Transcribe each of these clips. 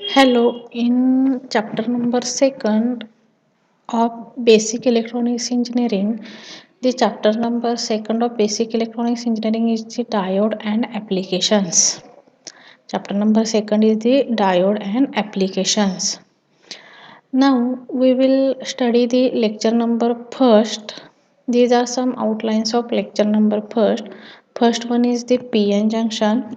Hello, in chapter number second of basic electronics engineering, the chapter number second of basic electronics engineering is the diode and applications. Chapter number second is the diode and applications. Now we will study the lecture number first. These are some outlines of lecture number first. First one is the PN junction.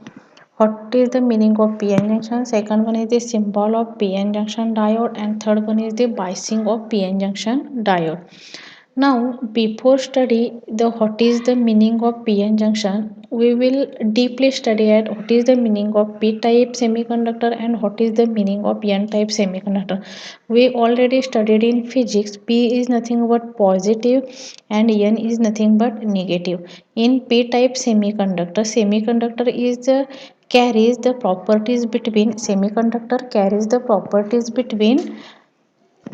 What is the meaning of PN junction? Second one is the symbol of PN junction diode, and third one is the biasing of PN junction diode. Now, before study the what is the meaning of PN junction, we will deeply study at what is the meaning of P-type semiconductor and what is the meaning of N-type semiconductor. We already studied in physics. P is nothing but positive and N is nothing but negative. In P-type semiconductor, semiconductor is the carries the properties between semiconductor carries the properties between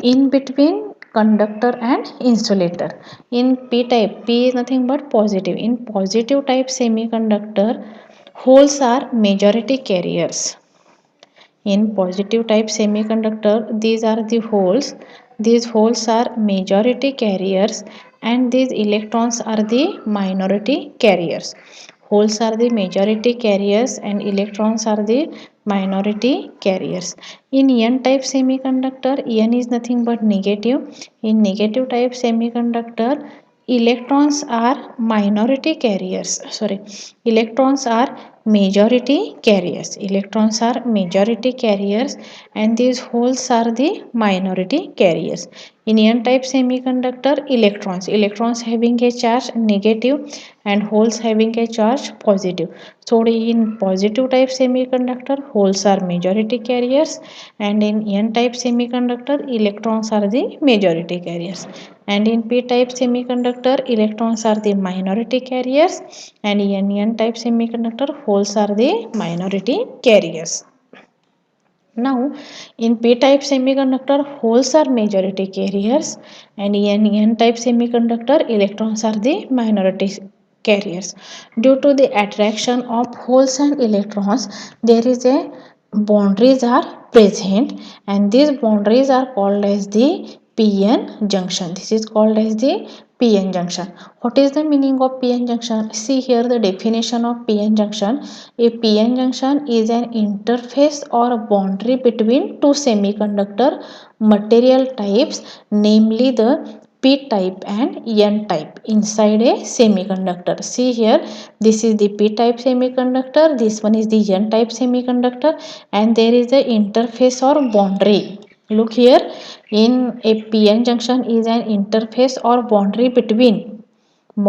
in between conductor and insulator. In p type, p is nothing but positive. In positive type semiconductor, holes are majority carriers. In positive type semiconductor, these are the holes. These holes are majority carriers and these electrons are the minority carriers. Holes are the majority carriers and electrons are the minority carriers. In n type semiconductor, n is nothing but negative. In negative type semiconductor, electrons are minority carriers. Sorry, electrons are majority carriers. Electrons are majority carriers and these holes are the minority carriers. In n type semiconductor, electrons having a charge negative and holes having a charge positive. So in positive type semiconductor, holes are majority carriers and in n type semiconductor, electrons are the majority carriers. And in p type semiconductor, electrons are the minority carriers and in n type semiconductor, holes are the minority carriers. Now, in p-type semiconductor, holes are majority carriers and in n-type semiconductor, electrons are the minority carriers. Due to the attraction of holes and electrons, there is a boundaries are present and these boundaries are called as the PN junction. This is called as the PN junction. What is the meaning of PN junction? See here the definition of PN junction. A PN junction is an interface or a boundary between two semiconductor material types, namely the P type and N type inside a semiconductor. See here, this is the P type semiconductor, this one is the N type semiconductor, and there is a interface or boundary. Look here, in a PN junction is an interface or boundary between two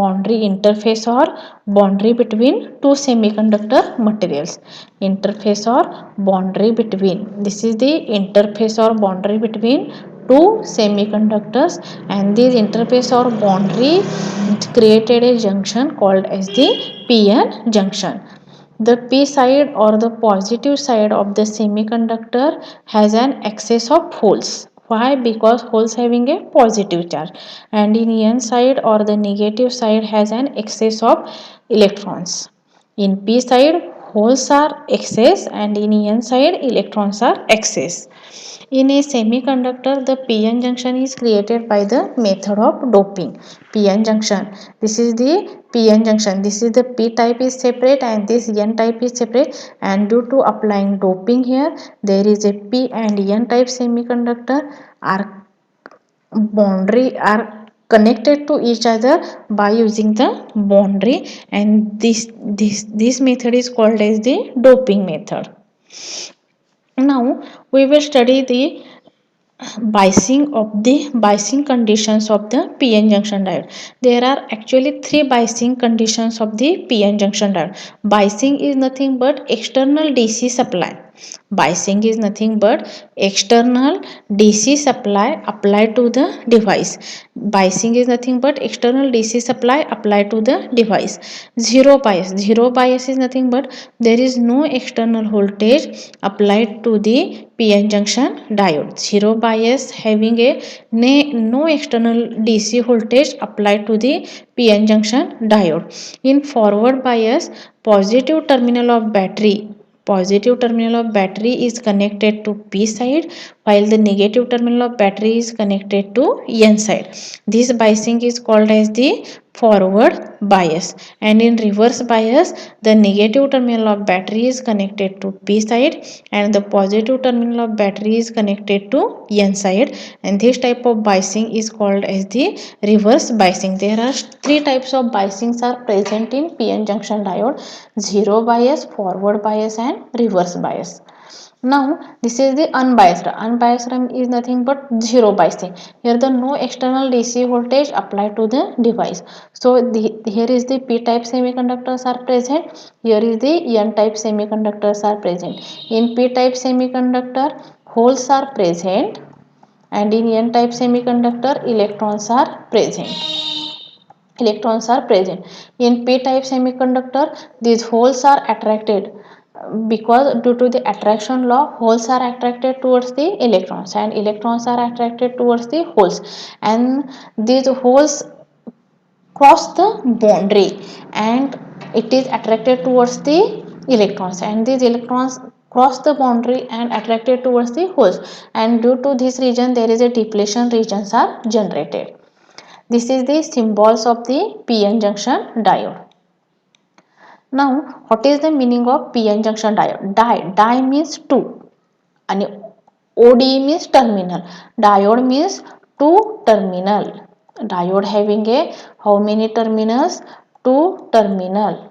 semiconductor materials. Interface or boundary between, this is the interface or boundary between two semiconductors and this interface or boundary created a junction called as the PN junction. The P side or the positive side of the semiconductor has an excess of holes. Why? Because holes having a positive charge and in N side or the negative side has an excess of electrons. In P side, holes are excess and in N side, electrons are excess. In a semiconductor, the PN junction is created by the method of doping. PN junction. This is the PN junction. This is the P type is separate and this N type is separate. And due to applying doping here, there is a P and N type semiconductor are boundary are connected to each other by using the boundary, and this method is called as the doping method. Now we will study the biasing conditions of the PN junction diode. There are actually three biasing conditions of the PN junction diode. Biasing is nothing but external DC supply. Biasing is nothing but external DC supply applied to the device. Biasing is nothing but external DC supply applied to the device. Zero bias. Zero bias is nothing but there is no external voltage applied to the PN junction diode. Zero bias having a no external DC voltage applied to the PN junction diode. In forward bias, positive terminal of battery Positive terminal of battery is connected to P side, while the negative terminal of battery is connected to N side. This biasing is called as the forward bias, and in reverse bias the negative terminal of battery is connected to P side and the positive terminal of battery is connected to N side, and this type of biasing is called as the reverse biasing. There are three types of biasings are present in PN junction diode: zero bias, forward bias and reverse bias. Now this is the unbiased. Unbiased is nothing but zero biasing. Here the no external DC voltage applied to the device. So here is the P type semiconductors are present. Here is the N type semiconductors are present. In P type semiconductor holes are present, and in N type semiconductor electrons are present. In P type semiconductor these holes are attracted, because due to the attraction law holes are attracted towards the electrons and electrons are attracted towards the holes, and these holes cross the boundary and it is attracted towards the electrons, and these electrons cross the boundary and attracted towards the holes, and due to this region there is a depletion regions are generated. This is the symbols of the PN junction diode. Now, what is the meaning of PN junction diode? Di means two, and ODE means terminal. Diode means two terminal. Diode having a how many terminals? Two terminal.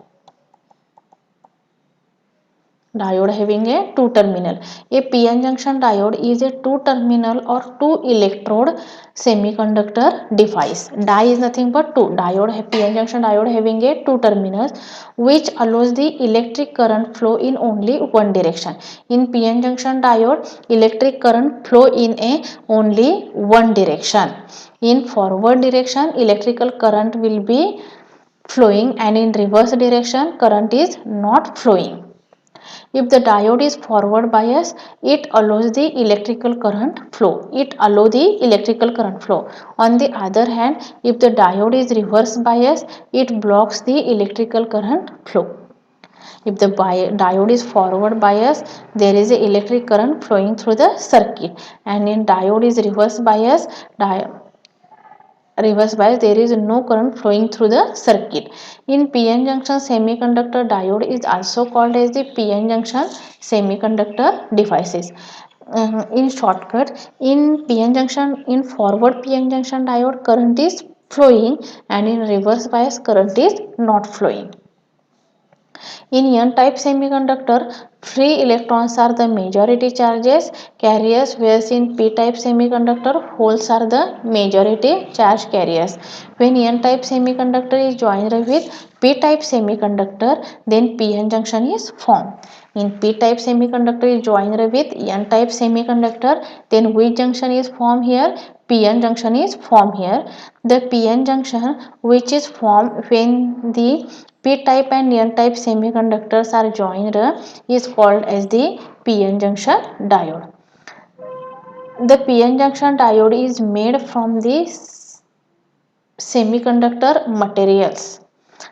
Diode having a two terminal. A PN junction diode is a two terminal or two electrode semiconductor device. Di is nothing but two. PN junction diode having a two terminals which allows the electric current flow in only one direction. In PN junction diode, electric current flow in a only one direction. In forward direction, electrical current will be flowing, and in reverse direction current is not flowing. If the diode is forward bias, it allows the electrical current flow. On the other hand, if the diode is reverse bias, it blocks the electrical current flow. If the diode is forward bias, there is a electric current flowing through the circuit, and in diode is reverse bias, there is no current flowing through the circuit. In PN junction semiconductor diode is also called as the PN junction semiconductor devices. In shortcut, in forward PN junction diode current is flowing, and in reverse bias current is not flowing. In N-type semiconductor, free electrons are the majority charges carriers, whereas in P-type semiconductor, holes are the majority charge carriers. When N-type semiconductor is joined with P-type semiconductor, then PN junction is formed. In P-type semiconductor is joined with N-type semiconductor, then which junction is formed here? PN junction is formed here. The PN junction which is formed when the P-type and N-type semiconductors are joined is called as the PN junction diode. The PN junction diode is made from the semiconductor materials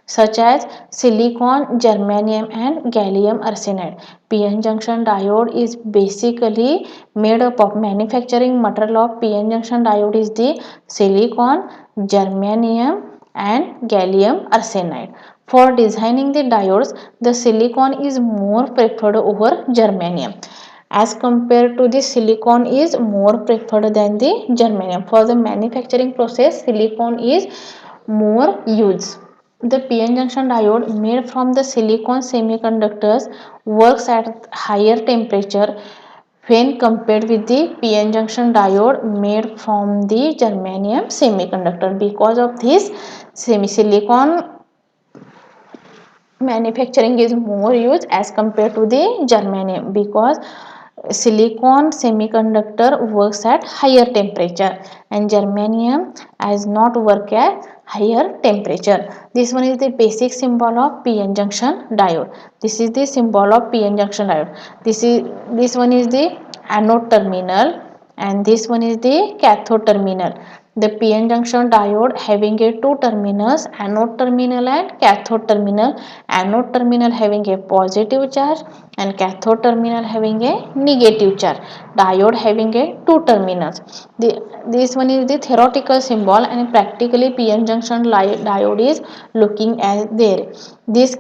such as silicon, germanium and gallium arsenide. PN junction diode is basically made up of manufacturing material of PN junction diode is the silicon, germanium and gallium arsenide. For designing the diodes, the silicon is more preferred over germanium. As compared to the silicon is more preferred than the germanium. For the manufacturing process, silicon is more used. The PN junction diode made from the silicon semiconductors works at higher temperature when compared with the PN junction diode made from the germanium semiconductor. Because of this, silicon manufacturing is more used as compared to the germanium, because silicon semiconductor works at higher temperature and germanium does not work at higher temperature. This one is the basic symbol of PN junction diode. This is the symbol of PN junction diode. This one is the anode terminal and this one is the cathode terminal. The PN junction diode having a two terminals, anode terminal and cathode terminal. Anode terminal having a positive charge and cathode terminal having a negative charge. Diode having a two terminals. This one is the theoretical symbol, and practically PN junction diode is looking as there. This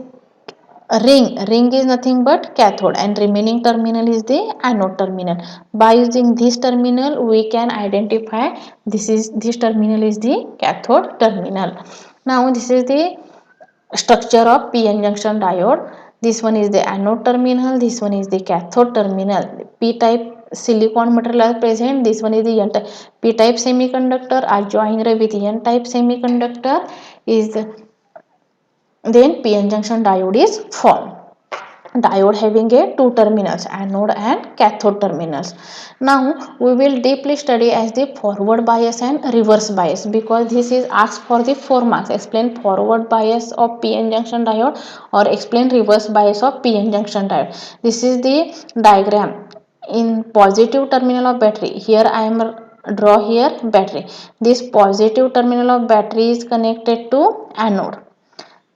ring is nothing but cathode, and remaining terminal is the anode terminal. By using this terminal we can identify this terminal is the cathode terminal. Now this is the structure of PN junction diode. This one is the anode terminal, this one is the cathode terminal. P type silicon material are present, this one is the N type. P type semiconductor are joined with N type semiconductor, is then PN junction diode is formed. Diode having a two terminals, anode and cathode terminals. Now we will deeply study as the forward bias and reverse bias, because this is asked for the 4 marks. Explain forward bias of PN junction diode or explain reverse bias of PN junction diode. This is the diagram. In positive terminal of battery, here I am draw here battery. This positive terminal of battery is connected to anode.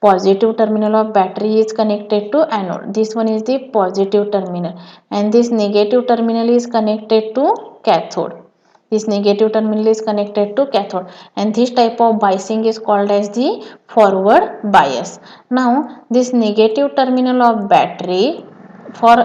Positive terminal of battery is connected to anode. This one is the positive terminal, and this negative terminal is connected to cathode. This negative terminal is connected to cathode, and this type of biasing is called as the forward bias. Now this negative terminal of battery, for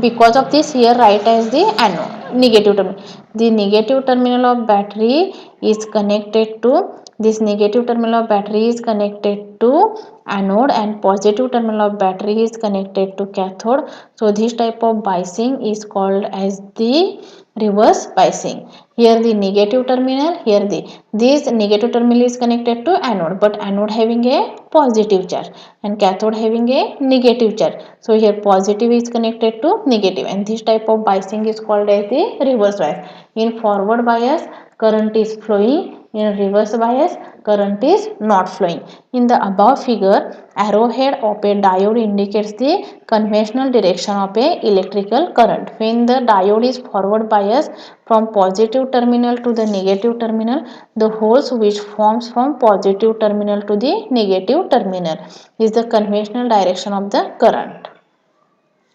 because of this here write as the anode negative terminal. The negative terminal of battery is connected to, this negative terminal of battery is connected to anode, and positive terminal of battery is connected to cathode. So this type of biasing is called as the reverse biasing. Here the negative terminal, here this negative terminal is connected to anode, but anode having a positive charge and cathode having a negative charge. So here positive is connected to negative, and this type of biasing is called as the reverse bias. In forward bias, current is flowing. In reverse bias, current is not flowing. In the above figure, arrowhead of a diode indicates the conventional direction of a electrical current. When the diode is forward biased from positive terminal to the negative terminal, the holes which forms from positive terminal to the negative terminal is the conventional direction of the current.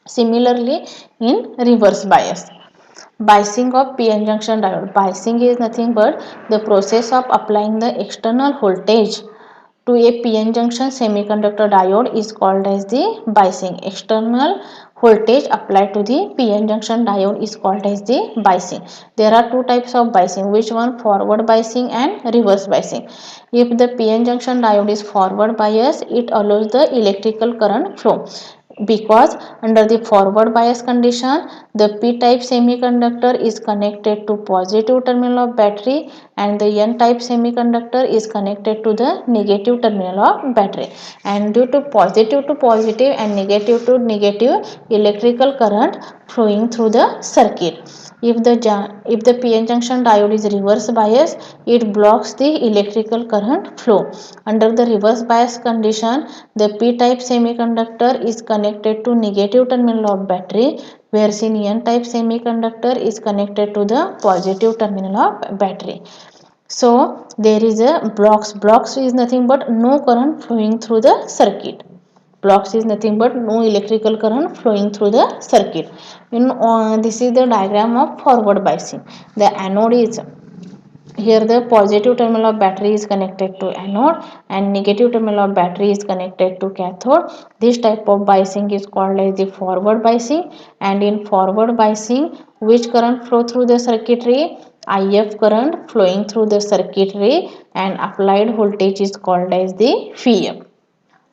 Similarly, in reverse bias, biasing of PN junction diode. Biasing is nothing but the process of applying the external voltage to a PN junction semiconductor diode is called as the biasing. External voltage applied to the PN junction diode is called as the biasing. There are two types of biasing. Which one? Forward biasing and reverse biasing. If the PN junction diode is forward biased, it allows the electrical current flow, because under the forward bias condition, the p-type semiconductor is connected to positive terminal of battery, and the n-type semiconductor is connected to the negative terminal of battery, and due to positive and negative to negative electrical current flowing through the circuit. If the PN junction diode is reverse bias, it blocks the electrical current flow. Under the reverse bias condition, the p-type semiconductor is connected to negative terminal of battery, whereas in n-type semiconductor is connected to the positive terminal of battery. So there is a blocks is nothing but no current flowing through the circuit. Blocks is nothing but no electrical current flowing through the circuit. This is the diagram of forward biasing. The anode is here, the positive terminal of battery is connected to anode and negative terminal of battery is connected to cathode. This type of biasing is called as the forward biasing, and in forward biasing, which current flow through the circuitry? IF current flowing through the circuitry, and applied voltage is called as the Phi.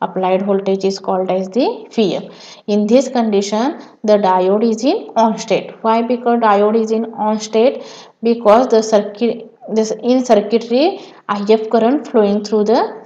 Applied voltage is called as the Phi. In this condition, the diode is in on state. Why? Because diode is in on state, because the circuitry IF current flowing through the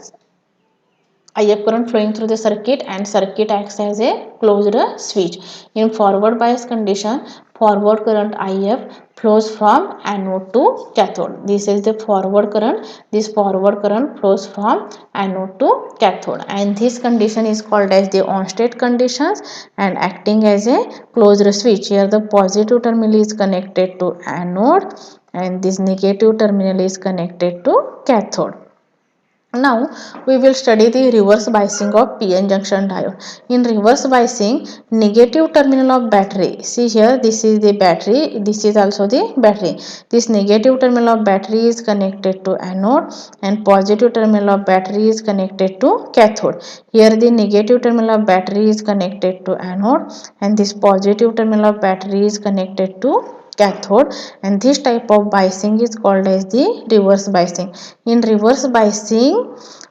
circuit, and circuit acts as a closed switch. In forward bias condition, forward current IF flows from anode to cathode. This is the forward current. This forward current flows from anode to cathode, and this condition is called as the on state conditions and acting as a closed switch. Here the positive terminal is connected to anode and this negative terminal is connected to cathode. Now we will study the reverse biasing of PN junction diode. In reverse biasing, negative terminal of battery. See here, this is the battery. This is also the battery. This negative terminal of battery is connected to anode, and positive terminal of battery is connected to cathode. Here the negative terminal of battery is connected to anode, and this positive terminal of battery is connected to cathode, and this type of biasing is called as the reverse biasing. In reverse biasing,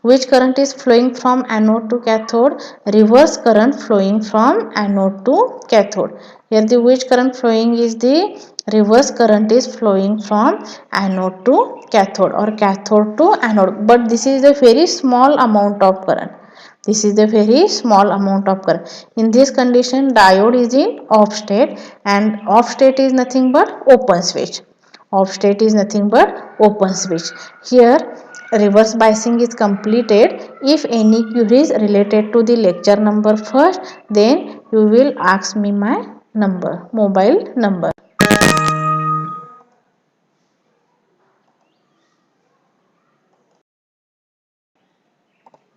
which current is flowing from anode to cathode? Reverse current flowing from anode to cathode. Here the which current flowing is the reverse current is flowing from anode to cathode or cathode to anode, but this is a very small amount of current. This is the very small amount of current. In this condition, diode is in off state, and off state is nothing but open switch. Off state is nothing but open switch. Here reverse biasing is completed. If any queries related to the lecture number first, then you will ask me my number, mobile number.